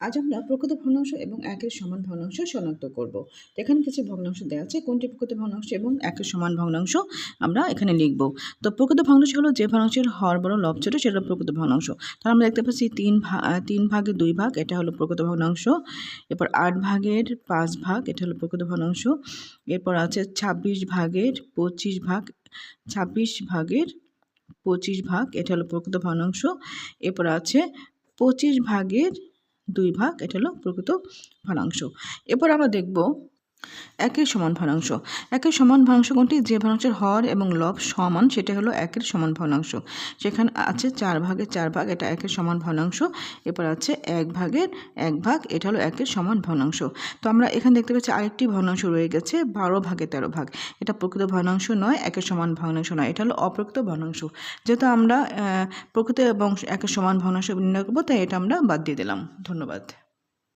আজ আমরা প্রকৃত ভগ্নাংশ এবং একের সমান ভগ্নাংশ শনাক্ত করব। তো এখানে কিছু ভগ্নাংশ দেওয়া আছে, কোনটি প্রকৃত ভগ্নাংশ এবং একের সমান ভগ্নাংশ আমরা এখানে লিখব। তো প্রকৃত ভগ্নাংশ হলো যে ভগ্নাংশের হর বড় লব ছোট, সেটা হলো প্রকৃত ভগ্নাংশ। তাহলে আমরা দেখতে পাচ্ছি 3 ভাগের 2 ভাগ, এটা হলো প্রকৃত ভগ্নাংশ। এরপর 8 ভাগের 5 ভাগ, এটা হলো প্রকৃত ভগ্নাংশ। এরপর আছে 26 ভাগের 25 ভাগ, 26 ভাগের 25 ভাগ, এটা হলো প্রকৃত ভগ্নাংশ। এরপর আছে 25 ভাগের 2 ভাগ, এটা হলো প্রকৃত ভগ্নাংশ। এরপর আমরা দেখব একের সমান ভগ্নাংশ। একের সমান ভগ্নাংশ কোনটি? যে ভগ্নাংশের হর এবং লব সমান, সেটা হলো একের সমান ভগ্নাংশ। সেখানে আছে 4 ভাগের 4 ভাগ, এটা একের সমান ভগ্নাংশ। এরপর আছে 1 ভাগের 1 ভাগ, এটা হলো একের সমান ভগ্নাংশ। তো আমরা এখানে দেখতে পাচ্ছি আরেকটি ভগ্নাংশ রয়ে গেছে 12 ভাগে 13 ভাগ। এটা প্রকৃত ভগ্নাংশ নয়, একের সমান ভগ্নাংশ নয়, এটা হলো অপ্রকৃত ভগ্নাংশ। যেহেতু আমরা প্রকৃত এবং একের সমান ভগ্নাংশ নির্ণয় করবো, তাই এটা আমরা বাদ দিয়ে দিলাম। ধন্যবাদ।